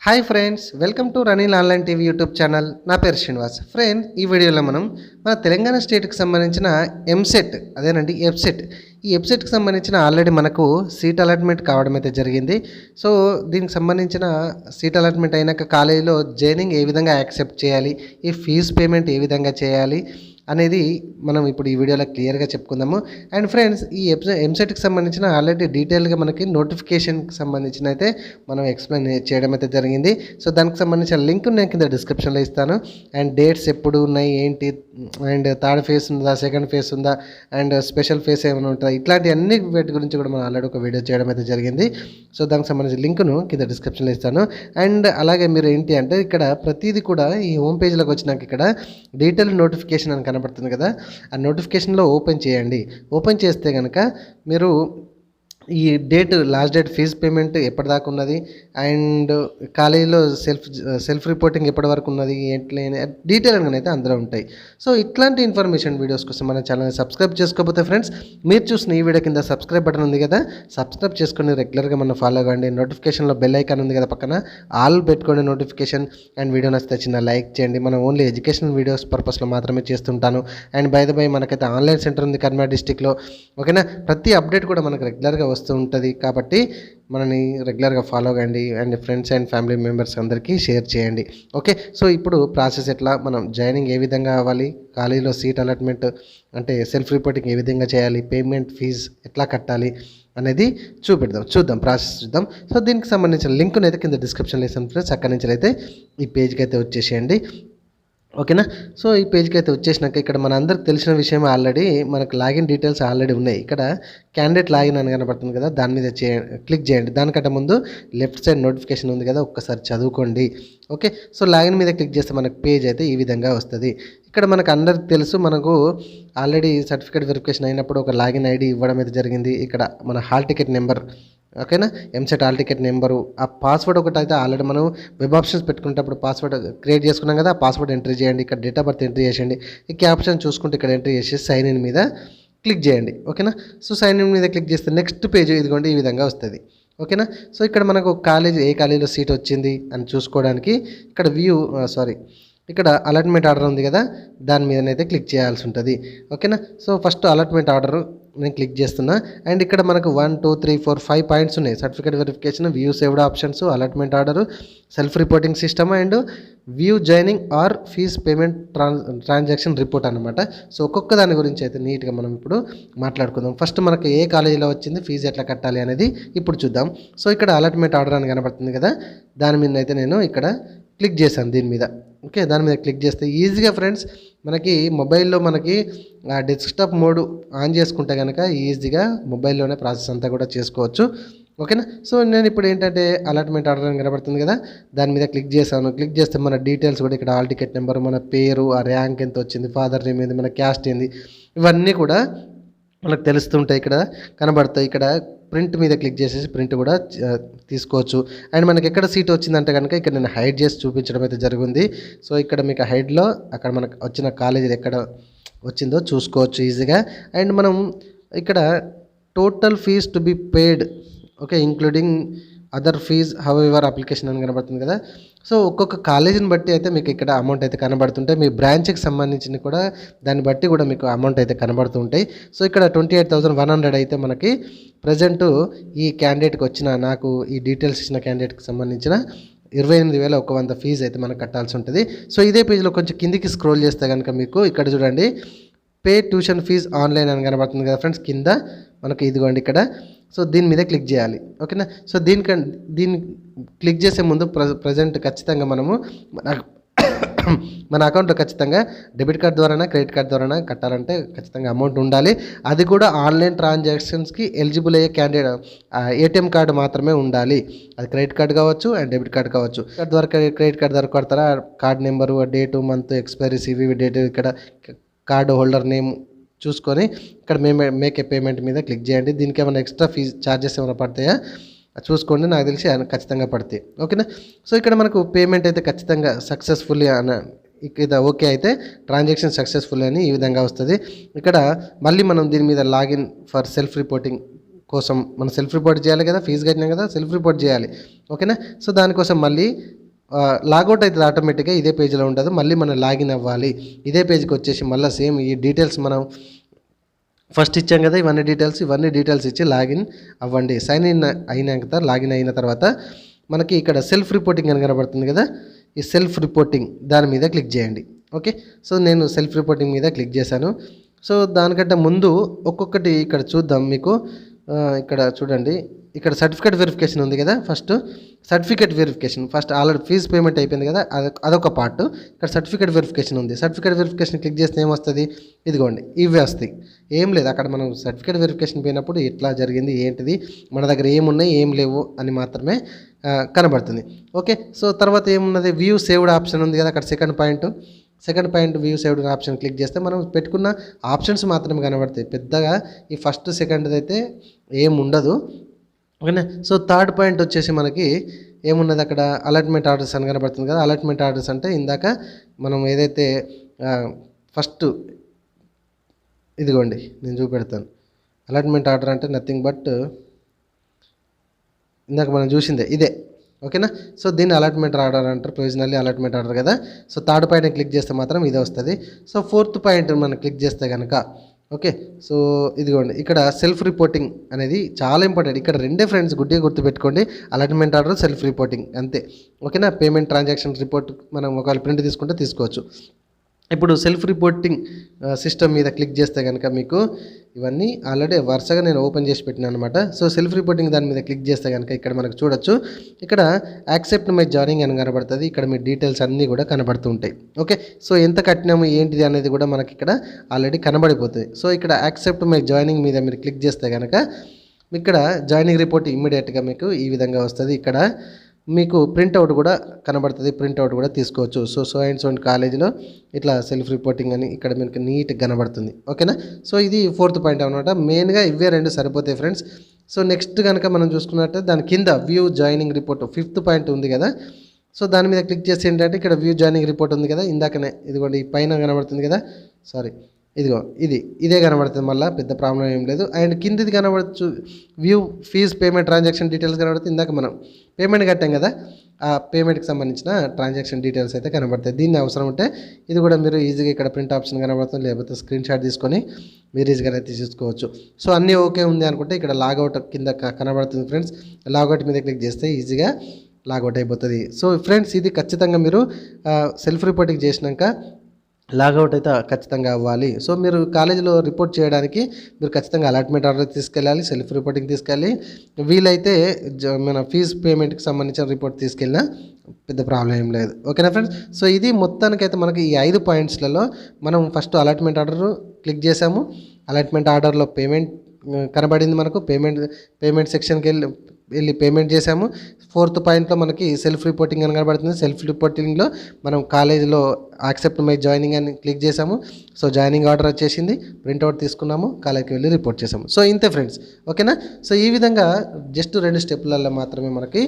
Hi friends, welcome to Ranil online TV YouTube channel. నా పేరు Srinivas. Friends, ఈ వీడియోలో మనం మన తెలంగాణ స్టేట్కి సంబంధించిన ఎంసెట్, అదేనండి ఎఫ్సెట్, ఈ ఎఫ్సెట్కి సంబంధించిన ఆల్రెడీ మనకు సీట్ అలాట్మెంట్ కావడం అయితే జరిగింది. సో దీనికి సంబంధించిన సీట్ అలాట్మెంట్ అయినాక కాలేజీలో జాయినింగ్ ఏ విధంగా యాక్సెప్ట్ చేయాలి, ఈ ఫీజు పేమెంట్ ఏ విధంగా చేయాలి అనేది మనం ఇప్పుడు ఈ వీడియోలో క్లియర్గా చెప్పుకుందాము. అండ్ ఫ్రెండ్స్, ఈ ఎంసెట్కి సంబంధించిన ఆల్రెడీ డీటెయిల్గా మనకి నోటిఫికేషన్కి సంబంధించిన అయితే మనం ఎక్స్ప్లెయిన్ చేయడం అయితే జరిగింది. సో దానికి సంబంధించిన లింక్ నేను కింద డిస్క్రిప్షన్లో ఇస్తాను. అండ్ డేట్స్ ఎప్పుడు ఉన్నాయి ఏంటి, అండ్ థర్డ్ ఫేజ్ ఉందా, సెకండ్ ఫేజ్ ఉందా, అండ్ స్పెషల్ ఫేజ్ ఏమైనా ఉంటుందా, ఇట్లాంటి అన్ని వీటి గురించి కూడా మనం ఆల్రెడీ ఒక వీడియో చేయడం అయితే జరిగింది. సో దానికి సంబంధించిన లింక్ను కింద డిస్క్రిప్షన్లో ఇస్తాను. అండ్ అలాగే మీరు ఏంటి అంటే ఇక్కడ ప్రతిదీ కూడా ఈ హోమ్ పేజ్లోకి వచ్చినాక ఇక్కడ డీటెయిల్ నోటిఫికేషన్ అని కనబడుతుంది కదా, ఆ నోటిఫికేషన్లో ఓపెన్ చేయండి. ఓపెన్ చేస్తే కనుక మీరు ఈ లాస్ట్ డేట్ ఫీజు పేమెంట్ ఎప్పటిదాకా ఉన్నది, అండ్ కాలేజీలో సెల్ఫ్ రిపోర్టింగ్ ఎప్పటి వరకు ఉన్నది, ఎట్లా డీటెయిల్గా అయితే అందులో ఉంటాయి. సో ఇట్లాంటి ఇన్ఫర్మేషన్ వీడియోస్ కోసం మన ఛానల్ని సబ్స్క్రైబ్ చేసుకోకపోతే ఫ్రెండ్స్, మీరు చూసిన ఈ వీడియో కింద సబ్స్క్రైబ్ బటన్ ఉంది కదా, సబ్స్క్రైబ్ చేసుకొని రెగ్యులర్గా మనం ఫాలో అవ్వండి. నోటిఫికేషన్లో బెల్ ఐకాన్ ఉంది కదా పక్కన, ఆల్ పెట్టుకోండి నోటిఫికేషన్. అండ్ వీడియో నచ్చితే చిన్న లైక్ చేయండి. మనం ఓన్లీ ఎడ్యుకేషనల్ వీడియోస్ పర్పస్లో మాత్రమే చేస్తుంటాను. అండ్ బై మనకైతే ఆన్లైన్ సెంటర్ ఉంది కర్నూలు డిస్టిక్లో, ఓకేనా. ప్రతి అప్డేట్ కూడా మనకు రెగ్యులర్గా వస్తూ ఉంటుంది కాబట్టి మనని రెగ్యులర్గా ఫాలో అవ్వండి. And friends and family members అందరికీ షేర్ చేయండి. ఓకే, సో ఇప్పుడు ప్రాసెస్ ఎట్లా, మనం జాయినింగ్ ఏ విధంగా అవ్వాలి, కాలేజీలో సీట్ అలాట్మెంట్ అంటే సెల్ఫ్ రిపోర్టింగ్ ఏ విధంగా చేయాలి, పేమెంట్ ఫీజు ఎట్లా కట్టాలి అనేది చూద్దాం ప్రాసెస్ చూద్దాం. సో దీనికి సంబంధించిన లింక్ను అయితే కింద డిస్క్రిప్షన్లో ఇస్తాను ఫ్రెండ్స్. అక్కడి నుంచి అయితే ఈ పేజ్కి అయితే వచ్చేసేయండి, ఓకేనా. సో ఈ పేజ్కి అయితే వచ్చేసినాక ఇక్కడ మన అందరికి తెలిసిన విషయం ఆల్రెడీ మనకు లాగిన్ డీటెయిల్స్ ఆల్రెడీ ఉన్నాయి. ఇక్కడ క్యాండిడేట్ లాగిన్ అని కనబడుతుంది కదా, దాని మీద క్లిక్ చేయండి. దానికంటే ముందు లెఫ్ట్ సైడ్ నోటిఫికేషన్ ఉంది కదా, ఒక్కసారి చదువుకోండి. ఓకే, సో లాగిన్ మీద క్లిక్ చేస్తే మనకు పేజ్ అయితే ఈ విధంగా వస్తుంది. ఇక్కడ మనకు అందరికి తెలుసు, మనకు ఆల్రెడీ సర్టిఫికేట్ వెరిఫికేషన్ అయినప్పుడు ఒక లాగిన్ ఐడి ఇవ్వడం అయితే జరిగింది. ఇక్కడ మన హాల్ టికెట్ నెంబర్, ఓకేనా, ఎంసెట్ హాల్ టికెట్ నెంబరు, ఆ పాస్వర్డ్ ఒకటి అయితే ఆల్రెడీ మనం వెబ్ ఆప్షన్స్ పెట్టుకునేటప్పుడు పాస్వర్డ్ క్రియేట్ చేసుకున్నాం కదా, ఆ పాస్వర్డ్ ఎంట్రీ చేయండి. ఇక్కడ డేట్ ఆఫ్ బర్త్ ఎంట్రీ చేసేయండి. ఈ క్యాప్షన్ చూసుకుంటే ఇక్కడ ఎంట్రీ చేసి సైన్ ఇన్ మీద క్లిక్ చేయండి, ఓకేనా. సో సైన్ ఇన్ మీద క్లిక్ చేస్తే నెక్స్ట్ పేజ్ ఇదిగోండి ఈ విధంగా వస్తుంది, ఓకేనా. సో ఇక్కడ మనకు ఏ కాలేజీలో సీట్ వచ్చింది అని చూసుకోవడానికి ఇక్కడ ఇక్కడ అలాట్మెంట్ ఆర్డర్ ఉంది కదా, దాని మీదనైతే క్లిక్ చేయాల్సి ఉంటుంది, ఓకేనా. సో ఫస్ట్ అలాట్మెంట్ ఆర్డర్ నేను క్లిక్ చేస్తున్నా. అండ్ ఇక్కడ మనకు 1 2 3 4 5 పాయింట్స్ ఉన్నాయి. Certificate verification, view saved options, allotment order, self reporting system, and view joining or fees payment transaction report అనమాట. సో ఒక్కొక్క దాని గురించి అయితే నీట్గా మనం ఇప్పుడు మాట్లాడుకుందాం. ఫస్ట్ మనకు ఏ కాలేజీలో వచ్చింది, ఫీజు ఎట్లా కట్టాలి అనేది ఇప్పుడు చూద్దాం. సో ఇక్కడ అలాట్మెంట్ ఆర్డర్ అని కనబడుతుంది కదా, దాని మీద అయితే నేను ఇక్కడ క్లిక్ చేశాను దీని మీద. ఓకే, దాని మీద క్లిక్ చేస్తే ఈజీగా ఫ్రెండ్స్ మనకి మొబైల్లో మనకి డెస్క్టాప్ మోడ్ ఆన్ చేసుకుంటే కనుక ఈజీగా మొబైల్లోనే ప్రాసెస్ అంతా కూడా చేసుకోవచ్చు, ఓకేనా. సో నేను ఇప్పుడు ఏంటంటే అలాట్మెంట్ ఆర్డర్ అని కనబడుతుంది కదా, దాని మీద క్లిక్ చేశాను. క్లిక్ చేస్తే మన డీటెయిల్స్ కూడా ఇక్కడ హాల్ టికెట్ నెంబర్, మన పేరు, ఆ ర్యాంక్ ఎంత వచ్చింది, ఫాదర్ నేమ్ ఏంది, మన క్యాస్ట్ ఏంది, ఇవన్నీ కూడా మనకు తెలుస్తుంటాయి, ఇక్కడ కనబడతాయి. ఇక్కడ ప్రింట్ మీద క్లిక్ చేసేసి ప్రింట్ కూడా తీసుకోవచ్చు. అండ్ మనకి ఎక్కడ సీట్ వచ్చిందంటే కనుక ఇక్కడ నేను హైడ్ చేసి చూపించడం అయితే జరిగింది. సో ఇక్కడ మీకు హైడ్లో అక్కడ మనకు వచ్చిన కాలేజీలు ఎక్కడ వచ్చిందో చూసుకోవచ్చు ఈజీగా. అండ్ మనం ఇక్కడ total fees to be paid, okay, including other fees however application అని కనబడుతుంది కదా. సో ఒక్కొక్క కాలేజీని బట్టి అయితే మీకు ఇక్కడ అమౌంట్ అయితే కనబడుతుంటాయి. మీ బ్రాంచ్కి సంబంధించిన కూడా దాన్ని బట్టి కూడా మీకు అమౌంట్ అయితే కనబడుతుంటాయి. సో ఇక్కడ 28,100 అయితే మనకి ప్రజెంటు ఈ క్యాండిడేట్కి వచ్చిన, నాకు ఈ డీటెయిల్స్ ఇచ్చిన క్యాండిడేట్కి సంబంధించిన 28,100 ఫీజు అయితే మనకు కట్టాల్సి ఉంటుంది. సో ఇదే పేజ్లో కొంచెం కిందికి స్క్రోల్ చేస్తే కనుక మీకు ఇక్కడ చూడండి పే ట్యూషన్ ఫీజ్ ఆన్లైన్ అని కనబడుతుంది కదా ఫ్రెండ్స్, కింద మనకి ఇదిగోండి ఇక్కడ. సో దీని మీద క్లిక్ చేయాలి, ఓకేనా. సో దీన్ని క్లిక్ చేసే ముందు ప్రజెంట్ ఖచ్చితంగా మనము మన అకౌంట్లో ఖచ్చితంగా డెబిట్ కార్డ్ ద్వారానా క్రెడిట్ కార్డ్ ద్వారానా కట్టాలంటే ఖచ్చితంగా అమౌంట్ ఉండాలి. అది కూడా ఆన్లైన్ ట్రాన్సాక్షన్స్కి ఎలిజిబుల్ అయ్యే ఏటీఎం కార్డు మాత్రమే ఉండాలి. అది క్రెడిట్ కార్డు కావచ్చు అండ్ డెబిట్ కార్డు కావచ్చు. క్రెడిట్ కార్డు ద్వారా కడతారా, card number, date, month, expiry, CVV date, ఇక్కడ కార్డు హోల్డర్ నేమ్ చూసుకొని ఇక్కడ మేక్ ఏ పేమెంట్ మీద క్లిక్ చేయండి. దీనికి ఏమైనా ఎక్స్ట్రా ఫీజ్ ఛార్జెస్ ఏమైనా పడతాయా చూసుకోండి, నాకు తెలిసి ఖచ్చితంగా పడతాయి, ఓకేనా. సో ఇక్కడ మనకు పేమెంట్ అయితే ఖచ్చితంగా సక్సెస్ఫుల్లీ ఇక్కడ ఓకే అయితే ట్రాన్సాక్షన్ సక్సెస్ఫుల్ అని ఈ విధంగా వస్తుంది. ఇక్కడ మళ్ళీ మనం దీని మీద లాగిన్ ఫర్ సెల్ఫ్ రిపోర్టింగ్ కోసం మనం సెల్ఫ్ రిపోర్ట్ చేయాలి కదా, ఫీజు కట్టినాం కదా, సెల్ఫ్ రిపోర్ట్ చేయాలి. ఓకేనా. సో దానికోసం మళ్ళీ లాగౌట్ అవుతుంది ఆటోమేటిక్గా, ఇదే పేజ్లో ఉంటుంది. మళ్ళీ మనం లాగిన్ అవ్వాలి. ఇదే పేజ్కి వచ్చేసి మళ్ళీ సేమ్ ఈ డీటెయిల్స్ మనం ఫస్ట్ ఇచ్చాం కదా, ఇవన్నీ డీటెయిల్స్ ఇచ్చి లాగిన్ అవ్వండి. సైన్ ఇన్ అయినాక లాగిన్ అయిన తర్వాత మనకి ఇక్కడ సెల్ఫ్ రిపోర్టింగ్ అని కనబడుతుంది కదా, ఈ సెల్ఫ్ రిపోర్టింగ్ దాని మీద క్లిక్ చేయండి. ఓకే. సో నేను సెల్ఫ్ రిపోర్టింగ్ మీద క్లిక్ చేశాను. సో దానికంటే ముందు ఒక్కొక్కటి ఇక్కడ చూద్దాం. మీకు ఇక్కడ చూడండి, ఇక్కడ సర్టిఫికేట్ వెరిఫికేషన్ ఉంది కదా. Certificate verification already fee payment అయిపోయింది కదా, అదొక పార్ట్. ఇక్కడ సర్టిఫికేట్ వెరిఫికేషన్ ఉంది. సర్టిఫికేట్ వెరిఫికేషన్ క్లిక్ చేస్తే ఏమొస్తుంది, ఇదిగోండి ఇవి వస్తాయి. ఏం లేదు, అక్కడ మనం సర్టిఫికేట్ వెరిఫికేషన్ పోయినప్పుడు ఎట్లా జరిగింది, ఏంటిది, మన దగ్గర ఏమున్నాయి ఏం లేవు అని మాత్రమే కనబడుతుంది. ఓకే. సో తర్వాత ఏమున్నది, వ్యూ సేవ్డ్ ఆప్షన్ ఉంది కదా, అక్కడ second point view saved option click చేస్తే మనం పెట్టుకున్న ఆప్షన్స్ మాత్రమే కనబడతాయి. పెద్దగా ఈ ఫస్ట్ సెకండ్ది అయితే ఏం ఉండదు. ఓకేనా. సో థర్డ్ పాయింట్ వచ్చేసి మనకి ఏమున్నది, అక్కడ అలాట్మెంట్ ఆర్డర్స్ అని కనబడుతుంది కదా. అలాట్మెంట్ ఆర్డర్స్ అంటే ఇందాక మనం ఏదైతే ఫస్ట్ ఇదిగోండి నేను చూపెడతాను. అలాట్మెంట్ ఆర్డర్ అంటే నథింగ్ బట్ ఇందాక మనం చూసిందే ఇదే. ఓకేనా. సో దీన్ని అలాట్మెంట్ ఆర్డర్ అంటారు, ప్రొవిజనల్లీ అలాట్మెంట్ ఆర్డర్ కదా. సో థర్డ్ పాయింట్ క్లిక్ చేస్తే మాత్రం ఇదే వస్తుంది. సో ఫోర్త్ పాయింట్ మనం క్లిక్ చేస్తే కనుక ఓకే. సో ఇదిగోండి ఇక్కడ సెల్ఫ్ రిపోర్టింగ్ అనేది చాలా ఇంపార్టెంట్. ఇక్కడ రెండే ఫ్రెండ్స్, గుడ్డిగా గుర్తుపెట్టుకోండి, అలాట్మెంట్ ఆర్డర్, సెల్ఫ్ రిపోర్టింగ్ అంతే. ఓకేనా. పేమెంట్ ట్రాన్సాక్షన్ రిపోర్ట్ మనం ఒకవేళ ప్రింట్ తీసుకుంటే తీసుకోవచ్చు. ఇప్పుడు సెల్ఫ్ రిపోర్టింగ్ సిస్టమ్ మీద క్లిక్ చేస్తే కనుక మీకు ఇవన్నీ ఆల్రెడీ వరుసగా నేను ఓపెన్ చేసి పెట్టినాను అనమాట. సో సెల్ఫ్ రిపోర్టింగ్ దాని మీద క్లిక్ చేస్తే కనుక ఇక్కడ మనకు చూడొచ్చు, ఇక్కడ యాక్సెప్ట్ మై జాయినింగ్ అని కనబడుతుంది. ఇక్కడ మీ డీటెయిల్స్ అన్నీ కూడా కనబడుతుంటాయి. ఓకే. సో ఎంత కట్టినాము ఏంటిది అనేది కూడా మనకి ఇక్కడ ఆల్రెడీ కనబడిపోతుంది. సో ఇక్కడ యాక్సెప్ట్ మై జాయినింగ్ మీద మీరు క్లిక్ చేస్తే కనుక ఇక్కడ జాయినింగ్ రిపోర్ట్ ఇమ్మీడియట్గా మీకు ఈ విధంగా వస్తుంది. ఇక్కడ మీకు ప్రింట్అవుట్ కూడా కనబడుతుంది, ప్రింట్అవుట్ కూడా తీసుకోవచ్చు. సో అండ్ కాలేజీలో ఇట్లా సెల్ఫ్ రిపోర్టింగ్ అని ఇక్కడ మీకు నీట్గా కనబడుతుంది. ఓకేనా. సో ఇది ఫోర్త్ పాయింట్ అనమాట. మెయిన్గా ఇవే రెండు సరిపోతాయి ఫ్రెండ్స్. సో నెక్స్ట్ కనుక మనం చూసుకున్నట్టే దాని కింద view joining report fifth point ఉంది కదా. సో దాని మీద క్లిక్ చేసి ఏంటంటే ఇక్కడ వ్యూ జాయినింగ్ రిపోర్ట్ ఉంది కదా, ఇందాకనే ఇదిగోండి ఈ పైన కనబడుతుంది కదా, ఇదిగో ఇదే కనబడుతుంది. మళ్ళీ పెద్ద ప్రాబ్లం ఏం లేదు. అండ్ కిందిది కనబడచ్చు, view fees payment transaction details కనబడుతుంది. ఇందాక మనం పేమెంట్ కట్టాం కదా, ఆ పేమెంట్కి సంబంధించిన ట్రాన్సాక్షన్ డీటెయిల్స్ అయితే కనబడతాయి. దీన్ని అవసరం ఉంటే ఇది కూడా మీరు ఈజీగా ఇక్కడ ప్రింట్ ఆప్షన్ కనబడుతుంది, లేకపోతే స్క్రీన్ షాట్ తీసుకొని మీరు ఈజీగా అయితే తీసుకోవచ్చు. సో అన్నీ ఓకే ఉంది అనుకుంటే ఇక్కడ లాగౌట్ కింద కనబడుతుంది ఫ్రెండ్స్. లాగౌట్ మీద క్లిక్ చేస్తే ఈజీగా లాగౌట్ అయిపోతుంది. సో ఫ్రెండ్స్ ఇది ఖచ్చితంగా మీరు సెల్ఫ్ రిపోర్టింగ్ చేసినాక లాగౌట్ అయితే ఖచ్చితంగా అవ్వాలి. సో మీరు కాలేజీలో రిపోర్ట్ చేయడానికి మీరు ఖచ్చితంగా అలాట్మెంట్ ఆర్డర్ తీసుకెళ్ళాలి, సెల్ఫ్ రిపోర్టింగ్ తీసుకెళ్ళి, వీలైతే మన ఫీజు పేమెంట్కి సంబంధించిన రిపోర్ట్ తీసుకెళ్ళినా పెద్ద ప్రాబ్లం ఏం లేదు. ఓకేనా ఫ్రెండ్స్. సో ఇది మొత్తానికైతే మనకి ఈ 5 పాయింట్స్లలో మనం ఫస్ట్ అలాట్మెంట్ ఆర్డర్ క్లిక్ చేసాము. అలాట్మెంట్ ఆర్డర్లో పేమెంట్ కనబడింది మనకు, పేమెంట్ సెక్షన్కి వెళ్ళి పేమెంట్ చేసాము. ఫోర్త్ పాయింట్లో మనకి సెల్ఫ్ రిపోర్టింగ్ అని కనబడుతుంది. సెల్ఫ్ రిపోర్టింగ్లో మనం కాలేజీలో యాక్సెప్ట్ మై జాయినింగ్ అని క్లిక్ చేసాము. సో జాయినింగ్ ఆర్డర్ వచ్చేసింది, ప్రింట్అవుట్ తీసుకున్నాము, కాలేజీకి వెళ్ళి రిపోర్ట్ చేసాము. సో ఇంతే ఫ్రెండ్స్. ఓకేనా. సో ఈ విధంగా జస్ట్ 2 స్టెప్లలో మాత్రమే మనకి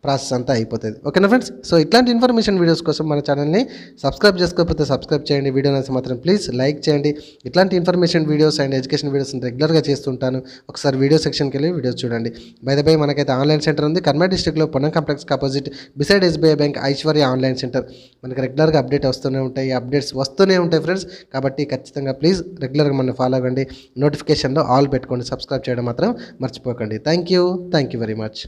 ప్రాసెస్ అంతా అయిపోతుంది. ఓకేనా ఫ్రెండ్స్. సో ఇట్లాంటి ఇన్ఫర్మేషన్ వీడియోస్ కోసం మన ఛానల్ని సబ్స్క్రైబ్ చేసుకోకపోతే సబ్స్క్రైబ్ చేయండి. వీడియో నచ్చితే మాత్రం ప్లీజ్ లైక్ చేయండి. ఇట్లాంటి information videos and education videos రెగ్యులర్గా చేస్తుంటాను. ఒకసారి వీడియో సెక్షన్కి వెళ్ళి వీడియోస్ చూడండి. బై ద బై మనకైతే ఆన్లైన్ సెంటర్ ఉంది కర్నూలు డిస్ట్రిక్ట్లో పొన్నం కాంప్లెక్స్కి opposite beside SBI bank Aishwarya online centre. మనకి రెగ్యులర్గా అప్డేట్ అప్డేట్స్ వస్తూనే ఉంటాయి ఫ్రెండ్స్. కాబట్టి ఖచ్చితంగా ప్లీజ్ రెగ్యులర్గా మనం ఫాలో అవ్వండి. నోటిఫికేషన్లో ఆల్ పెట్టుకోండి. సబ్స్క్రైబ్ చేయడం మాత్రం మర్చిపోకండి. Thank you very much.